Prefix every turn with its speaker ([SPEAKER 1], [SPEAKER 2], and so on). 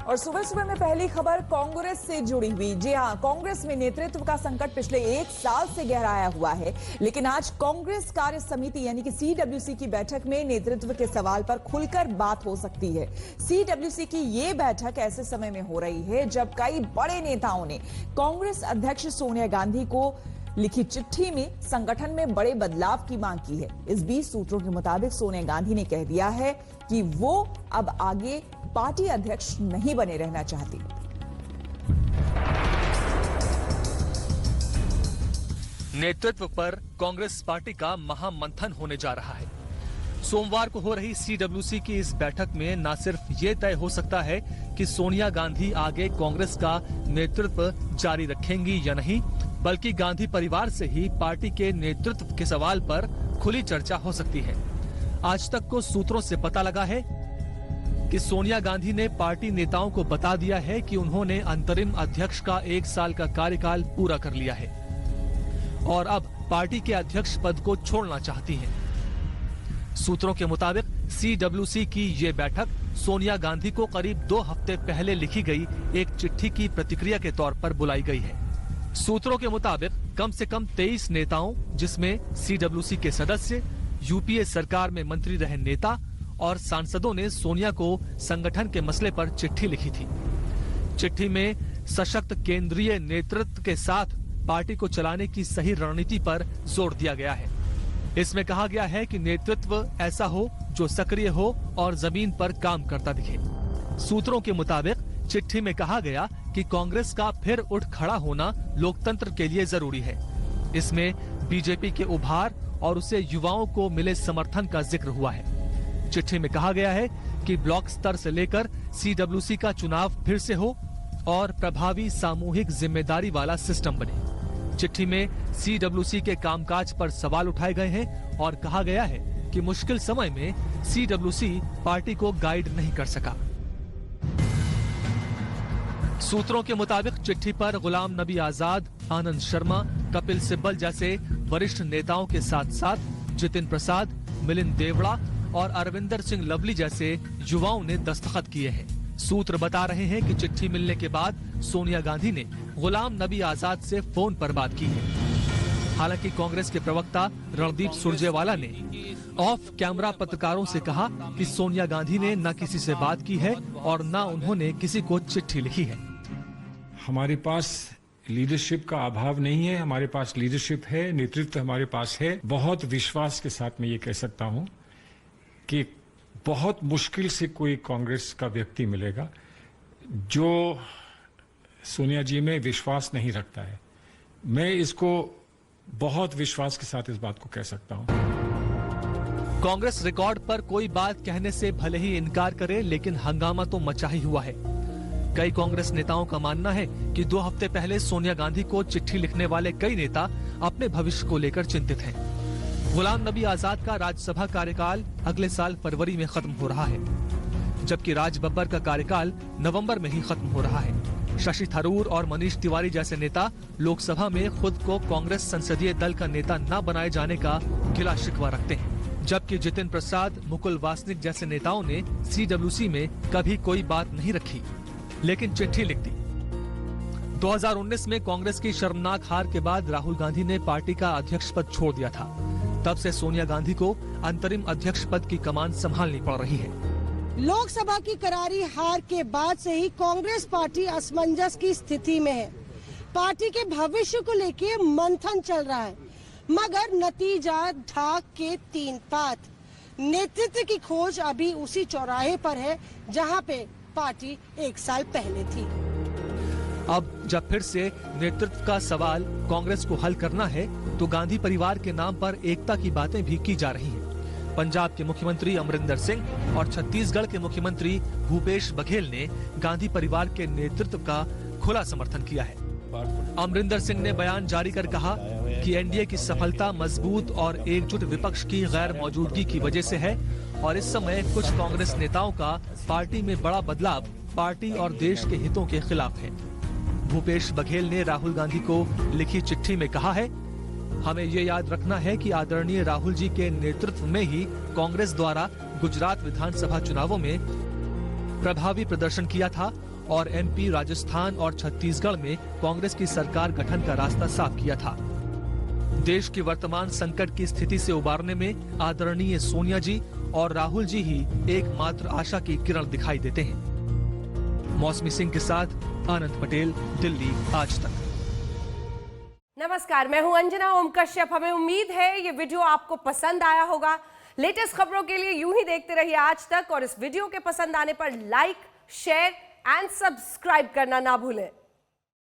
[SPEAKER 1] और सुबह सुबह में पहली खबर कांग्रेस से जुड़ी हुई। जी हां, कांग्रेस में नेतृत्व का संकट पिछले 1 साल से गहराया हुआ है, लेकिन आज कांग्रेस कार्य समिति यानी कि सीडब्ल्यूसी की बैठक में नेतृत्व के सवाल पर खुलकर बात हो सकती है। सीडब्ल्यूसी की ये बैठक ऐसे समय में हो रही है जब कई बड़े नेताओं ने कांग्रेस अध्यक्ष सोनिया गांधी को लिखी चिट्ठी में संगठन में बड़े बदलाव की मांग की है। इस बीच सूत्रों के मुताबिक सोनिया गांधी ने कह दिया है कि वो अब आगे पार्टी अध्यक्ष नहीं बने रहना चाहती।
[SPEAKER 2] नेतृत्व पर कांग्रेस पार्टी का महामंथन होने जा रहा है। सोमवार को हो रही सीडब्ल्यूसी की इस बैठक में न सिर्फ ये तय हो सकता है कि सोनिया गांधी आगे कांग्रेस का नेतृत्व जारी रखेंगी या नहीं, बल्कि गांधी परिवार से ही पार्टी के नेतृत्व के सवाल पर खुली चर्चा हो सकती है। आज तक को सूत्रों से पता लगा है कि सोनिया गांधी ने पार्टी नेताओं को बता दिया है कि उन्होंने अंतरिम अध्यक्ष का 1 साल का कार्यकाल पूरा कर लिया है और अब पार्टी के अध्यक्ष पद को छोड़ना चाहती हैं। सूत्रों के मुताबिक सीडब्ल्यूसी की ये बैठक सोनिया गांधी को करीब 2 हफ्ते पहले लिखी गई एक चिट्ठी की प्रतिक्रिया के तौर पर बुलाई गई है। सूत्रों के मुताबिक कम से कम 23 नेताओं, जिसमें सीडब्ल्यूसी के सदस्य, यूपीए सरकार में मंत्री रहे नेता और सांसदों ने सोनिया को संगठन के मसले पर चिट्ठी लिखी थी। चिट्ठी में सशक्त केंद्रीय नेतृत्व के साथ पार्टी को चलाने की सही रणनीति पर जोर दिया गया है। इसमें कहा गया है कि नेतृत्व ऐसा हो जो सक्रिय हो और जमीन पर काम करता दिखे। सूत्रों के मुताबिक चिट्ठी में कहा गया कि कांग्रेस का फिर उठ खड़ा होना लोकतंत्र के लिए जरूरी है। इसमें बीजेपी के उभार और उसे युवाओं को मिले समर्थन का जिक्र हुआ है। चिट्ठी में कहा गया है कि ब्लॉक स्तर से लेकर सीडब्ल्यूसी का चुनाव फिर से हो और प्रभावी सामूहिक जिम्मेदारी वाला सिस्टम बने। चिट्ठी में सीडब्ल्यूसी के कामकाज पर सवाल उठाए गए हैं और कहा गया है कि मुश्किल समय में सीडब्ल्यूसी पार्टी को गाइड नहीं कर सका। सूत्रों के मुताबिक चिट्ठी पर गुलाम नबी आजाद, आनंद शर्मा, कपिल सिब्बल जैसे वरिष्ठ नेताओं के साथ साथ जितिन प्रसाद, मिलिंद देवड़ा और अरविंदर सिंह लवली जैसे युवाओं ने दस्तखत किए हैं। सूत्र बता रहे हैं कि चिट्ठी मिलने के बाद सोनिया गांधी ने गुलाम नबी आजाद से फोन पर बात की है। हालांकि कांग्रेस के प्रवक्ता रणदीप सुरजेवाला ने ऑफ कैमरा पत्रकारों से कहा कि सोनिया गांधी ने न किसी से बात की है और न उन्होंने किसी को चिट्ठी लिखी है।
[SPEAKER 3] हमारे पास लीडरशिप का अभाव नहीं है, हमारे पास लीडरशिप है, नेतृत्व हमारे पास है। बहुत विश्वास के साथ मैं ये कह सकता हूं कि बहुत मुश्किल से कोई कांग्रेस का व्यक्ति मिलेगा जो सोनिया जी में विश्वास नहीं रखता है। मैं इसको बहुत विश्वास के साथ इस बात को कह सकता हूं।
[SPEAKER 2] कांग्रेस रिकॉर्ड पर कोई बात कहने से भले ही इनकार करे, लेकिन हंगामा तो मचा ही हुआ है। कई कांग्रेस नेताओं का मानना है कि 2 हफ्ते पहले सोनिया गांधी को चिट्ठी लिखने वाले कई नेता अपने भविष्य को लेकर चिंतित हैं। गुलाम नबी आजाद का राज्यसभा कार्यकाल अगले साल फरवरी में खत्म हो रहा है, जबकि राज बब्बर का कार्यकाल नवंबर में ही खत्म हो रहा है। शशि थरूर और मनीष तिवारी जैसे नेता लोकसभा में खुद को कांग्रेस संसदीय दल का नेता न बनाए जाने का गिला शिकवा रखते हैं, जबकि जितिन प्रसाद, मुकुल वासनिक जैसे नेताओं ने सीडब्ल्यूसी में कभी कोई बात नहीं रखी, लेकिन चिट्ठी लिख दी। 2019 में कांग्रेस की शर्मनाक हार के बाद राहुल गांधी ने पार्टी का अध्यक्ष पद छोड़ दिया था। तब से सोनिया गांधी को अंतरिम अध्यक्ष पद की कमान संभालनी पड़ रही है।
[SPEAKER 4] लोकसभा की करारी हार के बाद से ही कांग्रेस पार्टी असमंजस की स्थिति में है। पार्टी के भविष्य को लेकर मंथन चल रहा है, मगर नतीजा ढाक के 3 पात। नेतृत्व की खोज अभी उसी चौराहे पर है जहां पे पार्टी 1 साल पहले थी।
[SPEAKER 2] अब जब फिर से नेतृत्व का सवाल कांग्रेस को हल करना है, तो गांधी परिवार के नाम पर एकता की बातें भी की जा रही हैं। पंजाब के मुख्यमंत्री अमरिंदर सिंह और छत्तीसगढ़ के मुख्यमंत्री भूपेश बघेल ने गांधी परिवार के नेतृत्व का खुला समर्थन किया है। अमरिंदर सिंह ने बयान जारी कर कहा कि एनडीए की सफलता मजबूत और एकजुट विपक्ष की गैर मौजूदगी की वजह से है और इस समय कुछ कांग्रेस नेताओं का पार्टी में बड़ा बदलाव पार्टी और देश के हितों के खिलाफ है। भूपेश बघेल ने राहुल गांधी को लिखी चिट्ठी में कहा है, हमें ये याद रखना है कि आदरणीय राहुल जी के नेतृत्व में ही कांग्रेस द्वारा गुजरात विधानसभा चुनावों में प्रभावी प्रदर्शन किया था और एमपी, राजस्थान और छत्तीसगढ़ में कांग्रेस की सरकार गठन का रास्ता साफ किया था। देश की वर्तमान संकट की स्थिति से उबारने में आदरणीय सोनिया जी और राहुल जी ही एकमात्र आशा की किरण दिखाई देते हैं। मौसमी सिंह के साथ आनंद पटेल, दिल्ली आज तक।
[SPEAKER 5] नमस्कार, मैं हूं अंजना ओम कश्यप। हमें उम्मीद है ये वीडियो आपको पसंद आया होगा। लेटेस्ट खबरों के लिए यूं ही देखते रहिए आज तक, और इस वीडियो के पसंद आने पर लाइक, शेयर एंड सब्सक्राइब करना ना भूलें।